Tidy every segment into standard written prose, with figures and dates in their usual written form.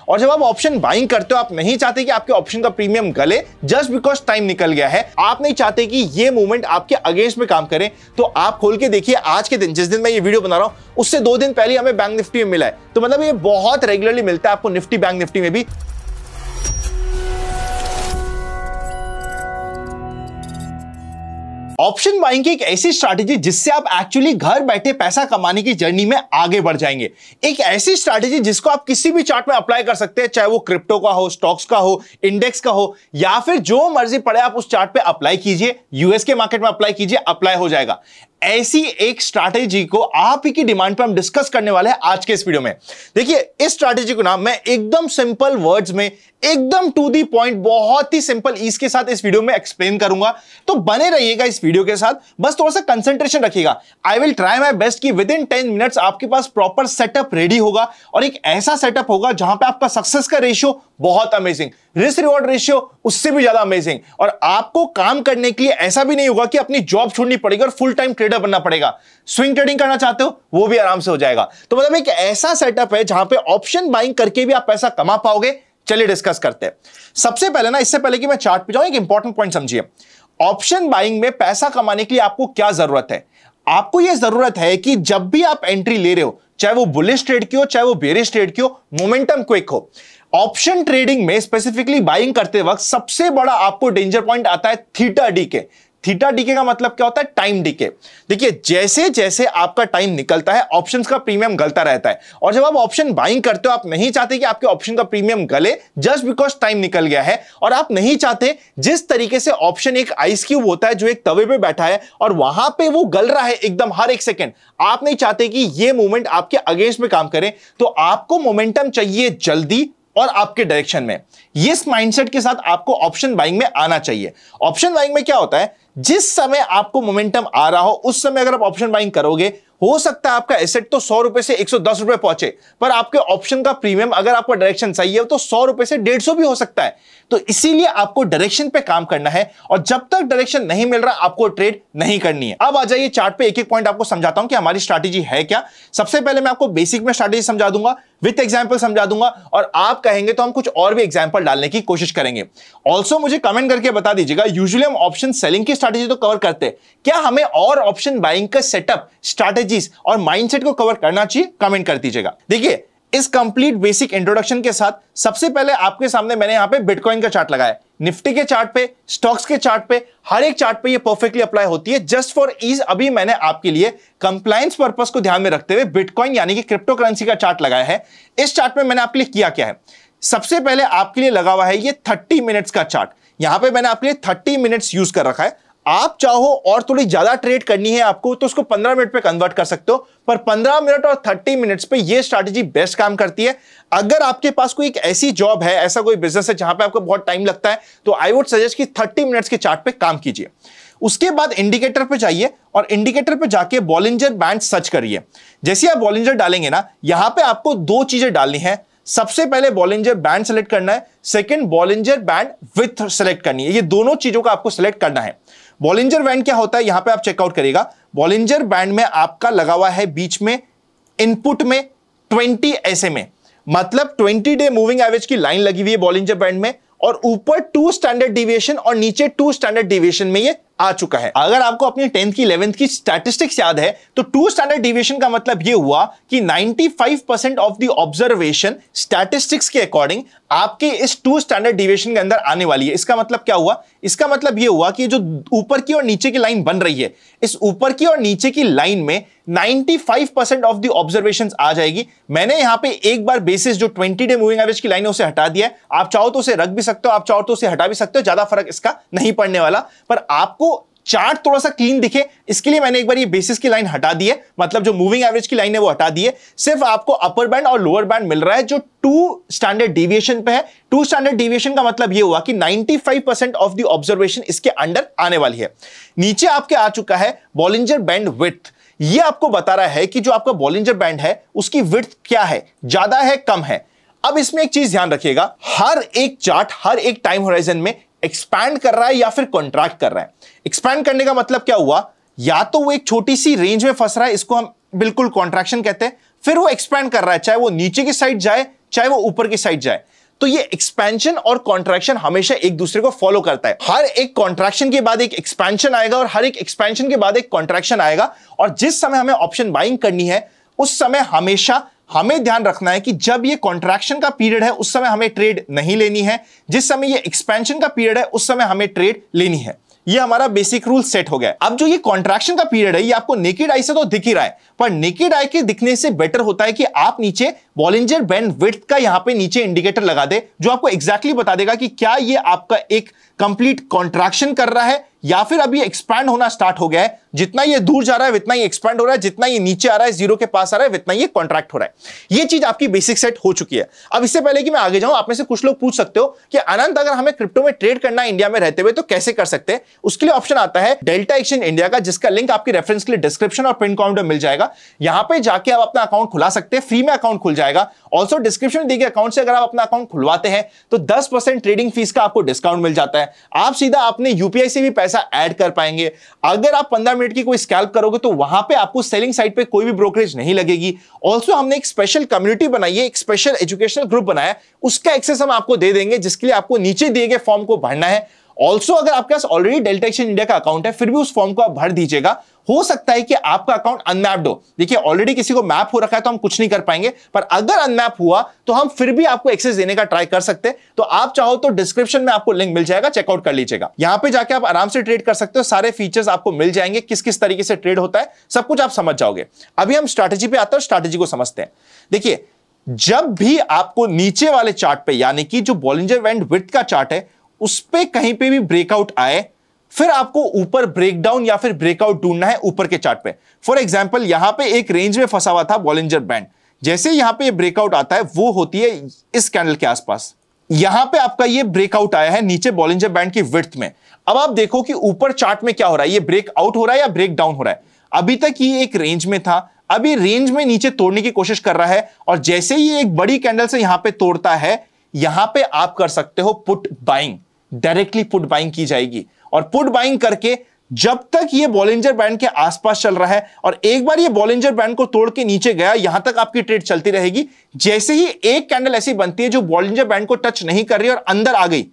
और जब आप ऑप्शन बाइंग करते हो, आप नहीं चाहते कि आपके ऑप्शन का प्रीमियम गले जस्ट बिकॉज टाइम निकल गया है, आप नहीं चाहते कि ये मूवमेंट आपके अगेंस्ट में काम करे, तो आप खोल के देखिए आज के दिन, जिस दिन मैं ये वीडियो बना रहा हूं उससे 2 दिन पहले हमें बैंक निफ्टी में मिला है। तो मतलब ये बहुत रेगुलरली मिलता है आपको निफ्टी, बैंक निफ्टी में भी। ऑप्शन बाइंग की एक ऐसी स्ट्रैटेजी जिससे आप एक्चुअली घर बैठे पैसा कमाने की जर्नी में आगे बढ़ जाएंगे। एक ऐसी स्ट्रैटेजी जिसको आप किसी भी चार्ट में अप्लाई कर सकते हैं, चाहे वो क्रिप्टो का हो, स्टॉक्स का हो, इंडेक्स का हो, या फिर जो मर्जी पड़े आप उस चार्ट पे अप्लाई कीजिए, यूएस के मार्केट में अप्लाई कीजिए, अप्लाई हो जाएगा। ऐसी एक स्ट्रैटेजी को आप ही की डिमांड पर हम डिस्कस करने वाले हैं आज के इस वीडियो में। देखिए इस स्ट्रैटेजी को ना मैं एकदम सिंपल वर्ड्स में, एकदम टू दी पॉइंट, बहुत ही सिंपल ईज के साथ इस वीडियो में एक्सप्लेन करूंगा, तो बने रहिएगा इस वीडियो के साथ, बस थोड़ा सा कंसंट्रेशन रखिएगा। I will try my best कि विद इन 10 मिनट्स आपके पास प्रॉपर सेटअप रेडी होगा, और एक ऐसा सेटअप होगा जहां पे आपका सक्सेस का रेशियो बहुत अमेजिंग, रिस्क रिवॉर्ड रेशियो उससे भी ज्यादा अमेजिंग, और आपको काम करने के लिए ऐसा भी नहीं होगा कि अपनी जॉब छोड़नी पड़ेगी और फुल टाइम ट्रेडर बनना पड़ेगा। स्विंग ट्रेडिंग करना चाहते हो वो भी आराम से हो जाएगा। तो मतलब एक ऐसा सेटअप है जहां पे ऑप्शन बाइंग करके भी आप पैसा कमा पाओगे। चलिए डिस्कस करते हैं। सबसे पहले ना, इससे पहले कि मैं चार्ट पे जाऊं, एक इंपॉर्टेंट पॉइंट समझिए। ऑप्शन बाइंग में पैसा कमाने के लिए आपको क्या जरूरत है? आपको यह जरूरत है कि जब भी आप एंट्री ले रहे हो, चाहे वो बुलिश ट्रेड की हो, चाहे वो बेरिश ट्रेड की हो, मोमेंटम क्विक हो। ऑप्शन ट्रेडिंग में स्पेसिफिकली बाइंग करते वक्त सबसे बड़ा आपको डेंजर पॉइंट आता है थीटा डीके। थीटा डीके का मतलब क्या होता है? Time DK. देखिए जैसे जैसे आपका टाइम निकलता है ऑप्शंस का प्रीमियम गलता रहता है, और जब आप ऑप्शन बाइंग करते हो आप नहीं चाहते कि आपके ऑप्शन का प्रीमियम गले जस्ट बिकॉज टाइम निकल गया है, और आप नहीं चाहते जिस तरीके से ऑप्शन एक आइस क्यूब होता है जो एक तवे पे बैठा है और वहां पे वो गल रहा है एकदम हर एक सेकेंड, आप नहीं चाहते कि ये मूवमेंट आपके अगेंस्ट में काम करे, तो आपको मोमेंटम चाहिए जल्दी और आपके डायरेक्शन में। इस माइंडसेट के साथ आपको ऑप्शन बाइंग में आना चाहिए। ऑप्शन बाइंग में क्या होता है, जिस समय आपको मोमेंटम आ रहा हो उस समय अगर आप ऑप्शन बाइंग करोगे, हो सकता है आपका एसेट तो 100 रुपए से 110 रुपए पहुंचे, पर आपके ऑप्शन का प्रीमियम, अगर आपका डायरेक्शन सही है तो 100 रुपए से 150 भी हो सकता है। तो इसीलिए आपको डायरेक्शन पे काम करना है, और जब तक डायरेक्शन नहीं मिल रहा आपको ट्रेड नहीं करनी है। अब आ जाइए चार्ट पे, एक एक पॉइंट आपको समझाता हूं कि हमारी स्ट्रैटेजी है क्या। सबसे पहले मैं आपको बेसिक में स्ट्रैटेजी समझा दूंगा, विथ एग्जाम्पल समझा दूंगा, और आप कहेंगे तो हम कुछ और भी एग्जाम्पल डालने की कोशिश करेंगे। ऑल्सो मुझे कमेंट करके बता दीजिएगा, यूजुअली हम ऑप्शन सेलिंग की स्ट्रैटेजी तो कवर करते हैं, क्या हमें और ऑप्शन बाइंग का सेटअप, स्ट्रैटेजीज और माइंडसेट को कवर करना चाहिए? कमेंट कर दीजिएगा। देखिए इस कंप्लीट बेसिक इंट्रोडक्शन के साथ सबसे पहले आपके सामने मैंने यहां पे बिटकॉइन का चार्ट लगाया। निफ्टी के चार्ट पे, स्टॉक्स के चार्ट पे, हर एक चार्ट पे ये परफेक्टली अप्लाई होती है। जस्ट फॉर ईज अभी मैंने आपके लिए कंप्लायंस पर्पस को ध्यान में रखते हुए बिटकॉइन यानी कि क्रिप्टो करेंसी का चार्ट लगाया है। इस चार्ट में मैंने आपके लिए किया क्या है, सबसे पहले आपके लिए लगा हुआ है ये 30 मिनट्स का चार्ट। यहां पे मैंने आपके लिए 30 मिनट्स यूज कर रखा है। आप चाहो और थोड़ी ज्यादा ट्रेड करनी है आपको तो उसको 15 मिनट पे कन्वर्ट कर सकते हो, पर 15 मिनट और 30 मिनट्स पे ये स्ट्रैटेजी बेस्ट काम करती है। अगर आपके पास कोई एक ऐसी जॉब है, ऐसा कोई बिजनेस है जहां पे आपको बहुत टाइम लगता है, तो आई वुड सजेस्ट कि 30 मिनट्स के चार्ट पे काम कीजिए। उसके बाद इंडिकेटर पे जाइए और इंडिकेटर पे जाके बॉलिंजर बैंड सर्च करिए। जैसे आप बॉलिंजर डालेंगे ना, यहां पे आपको 2 चीजें डालनी है। सबसे पहले बॉलिंजर बैंड सेलेक्ट करना है, second Bollinger band width select करनी है। ये दोनों चीजों का आपको सेलेक्ट करना है। बॉलिंजर बैंड क्या होता है यहां पे आप चेकआउट करिएगा। बॉलिंजर बैंड में आपका लगा हुआ है बीच में इनपुट में 20 SMA, मतलब 20 डे मूविंग एवरेज की लाइन लगी हुई है बॉलिंजर बैंड में, और ऊपर 2 स्टैंडर्ड डिविएशन और नीचे 2 स्टैंडर्ड डिविएशन में ये आ चुका है। अगर आपको अपनी 10th की 11th की स्टैटिस्टिक्स याद है तो 2 स्टैंडर्ड डिविएशन का मतलब ये हुआ कि 95% ऑफ द ऑब्जर्वेशन स्टैटिस्टिक्स के अकॉर्डिंग आपके इस 2 स्टैंडर्ड डिविएशन के अंदर आने वाली है। इसका मतलब क्या हुआ? इसका मतलब ये हुआ कि जो ऊपर की और नीचे की लाइन बन रही है, इस ऊपर की और नीचे की लाइन में 95% ऑफ द ऑब्जर्वेशंस आ जाएगी। मैंने यहां पे एक बार बेसिस जो 20 डे मूविंग एवरेज की लाइन है उसे हटा दिया है। आप चाहो तो उसे रख भी सकते हो, आप चाहो तो उसे हटा भी सकते हो, ज्यादा फर्क इसका नहीं पड़ने वाला, पर आपको चार्ट थोड़ा सा क्लीन दिखे इसके लिए मैंने एक बार ये बेसिस की लाइन हटा दी है, मतलब जो मूविंग एवरेज की लाइन है वो हटा दी है। सिर्फ आपको अपर बैंड और लोअर बैंड मिल रहा है जो 2 स्टैंडर्ड डिविएशन पे है। 2 स्टैंडर्ड डिविएशन का मतलब ये हुआ कि 95% ऑफ द ऑब्जर्वेशन इसके अंडर आने वाली है। नीचे आपके आ चुका है बॉलिंजर बैंड विड्थ। ये आपको बता रहा है कि जो आपका बॉलिंजर बैंड है उसकी विड्थ क्या है, ज्यादा है कम है। अब इसमें एक चीज ध्यान रखिएगा, हर एक चार्ट हर एक टाइम होराइजन में एक्सपैंड कर रहा है या फिर कॉन्ट्रैक्ट कर रहा है। एक्सपैंड करने का मतलब क्या हुआ, या तो वो एक छोटी सी रेंज में फंस रहा है, इसको हम बिल्कुल कॉन्ट्रैक्शन कहते हैं, फिर वो एक्सपैंड कर रहा है, चाहे वो नीचे की साइड जाए चाहे वो ऊपर की साइड जाए। तो ये एक्सपेंशन और कॉन्ट्रैक्शन हमेशा एक दूसरे को फॉलो करता है। हर एक कॉन्ट्रैक्शन के बाद एक एक्सपेंशन आएगा और हर एक एक्सपेंशन के बाद एक कॉन्ट्रैक्शन आएगा। और जिस समय हमें ऑप्शन बाइंग करनी है उस समय हमेशा हमें ध्यान रखना है कि जब ये कॉन्ट्रैक्शन का पीरियड है उस समय हमें ट्रेड नहीं लेनी है, जिस समय ये एक्सपेंशन का पीरियड है उस समय हमें ट्रेड लेनी है। ये हमारा बेसिक रूल सेट हो गया। अब जो ये कॉन्ट्रैक्शन का पीरियड है ये आपको नेकेड आई से तो दिख ही रहा है, पर नेकेड आई के दिखने से बेटर होता है कि आप नीचे बॉलिंजर बैंड विड्थ का यहां पे नीचे इंडिकेटर लगा दे, जो आपको एग्जैक्टली बता देगा कि क्या ये आपका एक कंप्लीट कॉन्ट्रैक्शन कर रहा है या फिर अभी एक्सपैंड होना स्टार्ट हो गया है। जितना ये दूर जा रहा है उतना ही एक्सपैंड हो रहा है, जितना ये नीचे आ रहा है, जीरो के पास आ रहा है, उतना ये कॉन्ट्रैक्ट हो रहा है। ये चीज आपकी बेसिक सेट हो चुकी है। अब इससे पहले कि मैं आगे जाऊं, आप में से कुछ लोग पूछ सकते हो कि अनंत अगर हमें क्रिप्टो में ट्रेड करना है इंडिया में रहते हुए तो कैसे कर सकते हैं। उसके लिए ऑप्शन आता है डेल्टा एक्सचेंज इंडिया का, जिसका लिंक आपके रेफरेंस के लिए डिस्क्रिप्शन और पिन कमेंट में मिल जाएगा। यहां पे जाके आप अपना अकाउंट खुला सकते हैं, फ्री में अकाउंट खुल जाएगा। ऑल्सो डिस्क्रिप्शन में दिए गए अकाउंट से अगर आप अपना अकाउंट खुलवाते हैं तो 10% ट्रेडिंग फीस का आपको डिस्काउंट मिल जाता है। आप सीधा अपने यूपीआई से भी पैसा ऐड कर पाएंगे। अगर आप 15 मिनट की कोई स्कैल्प करोगे तो वहां पे आपको सेलिंग साइड पे कोई भी ब्रोकरेज नहीं लगेगी। ऑल्सो हमने एक स्पेशल कम्युनिटी बनाई है, एक स्पेशल एजुकेशनल ग्रुप बनाया है, उसका एक्सेस हम आपको दे देंगे, जिसके लिए आपको नीचे दिए गए फॉर्म को भरना है। ऑल्सो अगर आपके पास ऑलरेडी डेल्टा एक्सचेंज इंडिया का अकाउंट है फिर भी उस फॉर्म को आप भर दीजिएगा। हो सकता है कि आपका अकाउंट अनमैप्ड हो। देखिए ऑलरेडी किसी को मैप हो रखा है तो हम कुछ नहीं कर पाएंगे, पर अगर अनमैप हुआ तो हम फिर भी आपको एक्सेस देने का ट्राई कर सकते हैं। तो आप चाहो तो डिस्क्रिप्शन में आपको लिंक मिल जाएगा, चेकआउट कर लीजिएगा। यहां पे जाके आप आराम से ट्रेड कर सकते हो, सारे फीचर्स आपको मिल जाएंगे, किस किस तरीके से ट्रेड होता है सब कुछ आप समझ जाओगे। अभी हम स्ट्रैटेजी पे आते हैं, स्ट्रैटेजी को समझते हैं। देखिए जब भी आपको नीचे वाले चार्ट पे यानी कि जो बॉलिंजर बैंड विड्थ का चार्ट है उस पे कहीं पे भी ब्रेकआउट आए, फिर आपको ऊपर ब्रेकडाउन या फिर ब्रेकआउट ढूंढना है ऊपर के चार्ट पे। फॉर एग्जांपल यहां पे एक रेंज में फंसा हुआ था बॉलिंजर बैंड, जैसे यहां पे ब्रेकआउट आता है वो होती है इस कैंडल के आसपास। यहां पे आपका ये ब्रेकआउट आया है नीचे बॉलिंजर बैंड की विड्थ में। अब आप देखो कि ऊपर चार्ट में क्या हो रहा है, ये ब्रेकआउट हो रहा है या ब्रेक डाउन हो रहा है। अभी तक ये एक रेंज में था, अभी रेंज में नीचे तोड़ने की कोशिश कर रहा है और जैसे ही एक बड़ी कैंडल से यहां पे तोड़ता है, यहां पे आप कर सकते हो put buying, directly put buying की जाएगी। और पुट बाइंग करके जब तक ये बॉलिंजर बैंड के आसपास चल रहा है और एक बार ये बॉलिंजर बैंड को तोड़ के नीचे गया, यहां तक आपकी ट्रेड चलती रहेगी। जैसे ही एक कैंडल ऐसी बनती है जो बॉलिंजर बैंड को टच नहीं कर रही और अंदर आ गई,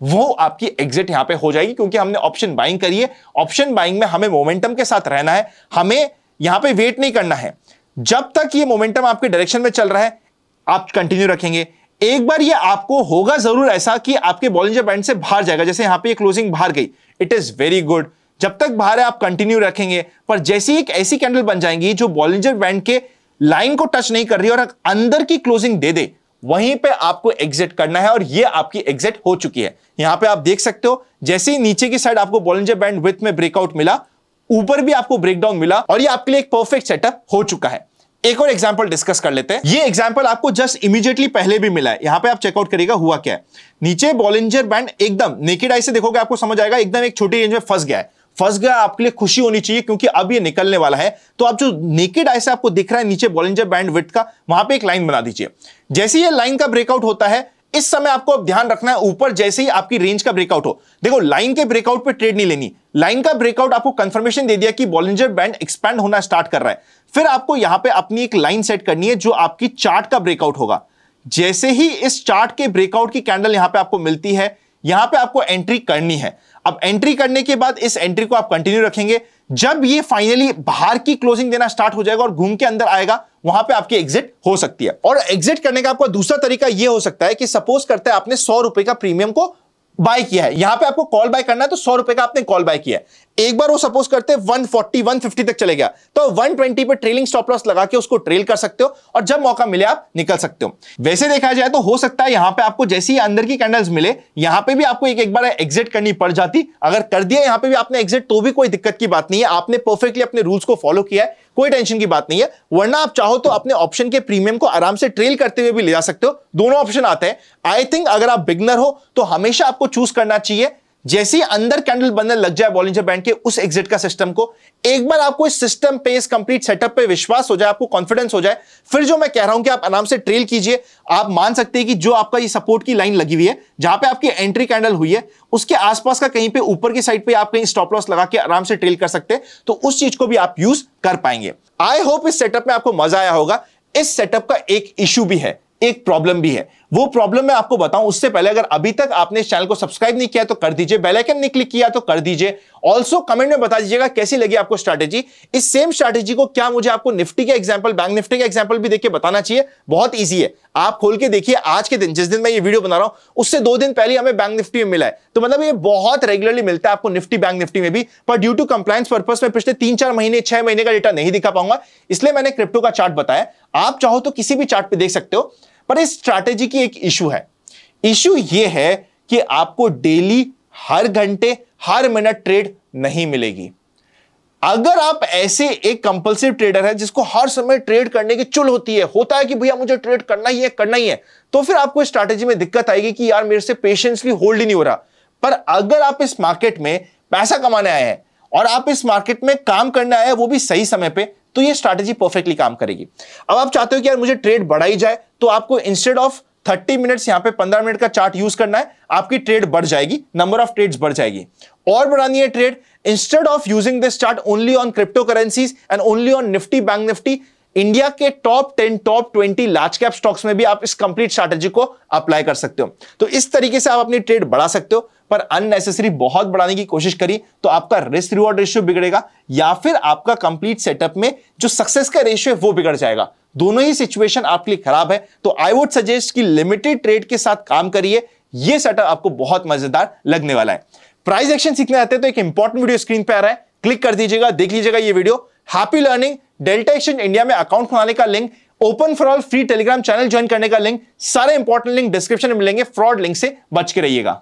वो आपकी एग्जिट यहां पे हो जाएगी, क्योंकि हमने ऑप्शन बाइंग करी है। ऑप्शन बाइंग में हमें मोमेंटम के साथ रहना है, हमें यहां पे वेट नहीं करना है। जब तक ये मोमेंटम आपके डायरेक्शन में चल रहा है आप कंटिन्यू रखेंगे। एक बार ये आपको होगा जरूर ऐसा कि आपके बॉलिंजर बैंड से बाहर जाएगा, जैसे यहां पे ये क्लोजिंग बाहर गई, इट इज वेरी गुड। जब तक बाहर है आप कंटिन्यू रखेंगे, पर जैसी एक ऐसी कैंडल बन जाएंगी जो बॉलिंजर बैंड के लाइन को टच नहीं कर रही और अंदर की क्लोजिंग दे दे, वहीं पे आपको एग्जिट करना है। और ये आपकी एग्जिट हो चुकी है। यहां पे आप देख सकते हो जैसे ही नीचे की साइड आपको बॉलिंजर बैंड विड्थ में ब्रेकआउट मिला, ऊपर भी आपको ब्रेकडाउन मिला और ये आपके लिए एक परफेक्ट सेटअप हो चुका है। एक और एग्जांपल डिस्कस कर लेते हैं। ये एग्जांपल आपको जस्ट इमीडिएटली पहले भी मिला है, यहां पे आप चेकआउट करिएगा हुआ क्या है। नीचे बॉलिंजर बैंड एकदम नेकेड आई से देखोगे आपको समझ आएगा एकदम एक छोटी रेंज में फंस गया है। फंस गया आपके लिए खुशी होनी चाहिए, क्योंकि अब ये निकलने वाला है। तो आप जो नेकेड आई से आपको दिख रहा है नीचे बॉलिंजर बैंड विड्थ का, वहां पे एक लाइन बना दीजिए। जैसे ये लाइन का ब्रेकआउट होता है, इस समय आपको अब ध्यान रखना है ऊपर जैसे ही आपकी रेंज का ब्रेकआउट हो। देखो लाइन के ब्रेकआउट पे ट्रेड नहीं लेनी, लाइन का ब्रेकआउट आपको कंफर्मेशन दे दिया कि बॉलिंजर बैंड एक्सपैंड होना स्टार्ट कर रहा है। फिर आपको यहां पे अपनी एक लाइन सेट करनी है जो आपकी चार्ट का ब्रेकआउट होगा। जैसे ही इस चार्ट के ब्रेकआउट की कैंडल यहां पे आपको मिलती है, यहां पे आपको एंट्री करनी है। अब एंट्री करने के बाद इस एंट्री को आप कंटिन्यू रखेंगे। जब ये फाइनली बाहर की क्लोजिंग देना स्टार्ट हो जाएगा और घूम के अंदर आएगा, वहां पे आपकी एग्जिट हो सकती है। और एग्जिट करने का आपका दूसरा तरीका यह हो सकता है कि सपोज करते हैं आपने 100 रुपए का प्रीमियम को बाय किया है, यहां पे आपको कॉल बाय करना है, तो 100 रुपए का आपने कॉल बाय किया है। एक बार वो सपोज करते हैं 140 150 तक चले गया, तो 120 पे ट्रेलिंग स्टॉप लॉस लगा के उसको ट्रेल कर सकते हो और जब मौका मिले आप निकल सकते हो। वैसे देखा जाए तो हो सकता है यहां पे आपको जैसे ही अंदर की कैंडल्स मिले, यहां पे भी आपको एक बार एग्जिट करनी पड़ जाती। अगर कर दिया यहां पे भी आपने एग्जिट तो भी कोई दिक्कत की बात नहीं है, आपने परफेक्टली अपने रूल्स को फॉलो किया है, कोई टेंशन की बात नहीं है। वरना आप चाहो तो अपने ऑप्शन के प्रीमियम को आराम से ट्रेल करते हुए भी ले जा सकते हो। दोनों ऑप्शन आते हैं। आई थिंक अगर आप बिगनर हो तो हमेशा आपको चूज करना चाहिए जैसे ही अंदर कैंडल बनने लग जाए बॉलिंजर बैंड के उस एग्जिट का सिस्टम को। एक बार आपको इस सिस्टम पे, इस कंप्लीट सेटअप पे विश्वास हो जाए, आपको कॉन्फिडेंस हो जाए, फिर जो मैं कह रहा हूं कि आप आराम से ट्रेल कीजिए। आप मान सकते हैं कि जो आपका ये सपोर्ट की लाइन लगी हुई है, जहां पे आपकी एंट्री कैंडल हुई है, उसके आसपास का कहीं पे ऊपर की साइड पे आप कहीं स्टॉप लॉस लगा के आराम से ट्रेल कर सकते हैं, तो उस चीज को भी आप यूज कर पाएंगे। आई होप इस सेटअप में आपको मजा आया होगा। इस सेटअप का एक इशू भी है, एक प्रॉब्लम भी है। वो प्रॉब्लम मैं आपको बताऊं उससे पहले अगर अभी तक आपने इस चैनल को सब्सक्राइब नहीं किया तो कर दीजिए, बेल आइकन नहीं क्लिक किया तो कर दीजिए। ऑल्सो कमेंट में बता दीजिएगा कैसी लगी आपको स्ट्रैटेजी। इस सेम स्ट्रैटेजी को क्या मुझे आपको निफ्टी के एग्जांपल, बैंक निफ्टी के एग्जांपल भी देख के बताना चाहिए? बहुत ईजी है, आप खोल के देखिए। आज के दिन, जिस दिन मैं ये वीडियो बना रहा हूं, उससे 2 दिन पहले हमें बैंक निफ्टी में मिला है, तो मतलब ये बहुत रेगुलरली मिलता है आपको निफ्टी, बैंक निफ्टी में भी। पर ड्यू टू कंप्लायंस पर्पस में पिछले 3-4 महीने, 6 महीने का डेटा नहीं दिखा पाऊंगा, इसलिए मैंने क्रिप्टो का चार्ट बताया। आप चाहो तो किसी भी चार्ट पे देख सकते हो। पर इस स्ट्रैटेजी की एक इशू है। इशू यह है कि आपको डेली, हर घंटे, हर मिनट ट्रेड नहीं मिलेगी। अगर आप ऐसे एक कंपल्सिव ट्रेडर है जिसको हर समय ट्रेड करने की चुल होती है, होता है कि भैया मुझे ट्रेड करना ही है, करना ही है, तो फिर आपको स्ट्रैटेजी में दिक्कत आएगी कि यार मेरे से पेशेंसली होल्ड ही नहीं हो रहा। पर अगर आप इस मार्केट में पैसा कमाने आए हैं और आप इस मार्केट में काम करने आए हैं, वो भी सही समय पे, तो ये स्ट्रैटेजी परफेक्टली काम करेगी। अब आप चाहते हो कि यार मुझे ट्रेड बढ़ाई जाए, तो आपको इंस्टेड ऑफ 30 मिनट्स यहां पे 15 मिनट का चार्ट यूज करना है, आपकी ट्रेड बढ़ जाएगी, नंबर ऑफ ट्रेड्स बढ़ जाएगी। और बढ़ानी है trade, instead of using this chart only on crypto currencies and only on Nifty, bank Nifty, India के top 10, top 20 large cap stocks में भी आप इस कंप्लीट स्ट्रैटेजी को अप्लाई कर सकते हो। तो इस तरीके से आप अपनी ट्रेड बढ़ा सकते हो। पर अननेसेसरी बहुत बढ़ाने की कोशिश करी तो आपका रिस्क रिवॉर्ड रेशियो बिगड़ेगा, या फिर आपका कंप्लीट सेटअप में जो सक्सेस का रेशियो है वो बिगड़ जाएगा। दोनों ही सिचुएशन आपके लिए खराब है। तो आई वुड सजेस्ट कि लिमिटेड ट्रेड के साथ काम करिए, यह सेटअप आपको बहुत मजेदार लगने वाला है। प्राइस एक्शन सीखने आते हैं तो एक इंपॉर्टेंट वीडियो स्क्रीन पे आ रहा है, क्लिक कर दीजिएगा, देख लीजिएगा ये video. Happy learning, delta exchange India में अकाउंट खुलाने का link, open for all free Telegram channel join करने का लिंक, सारे इंपॉर्टेंट लिंक डिस्क्रिप्शन में मिलेंगे। फ्रॉड लिंक से बच के रहिएगा।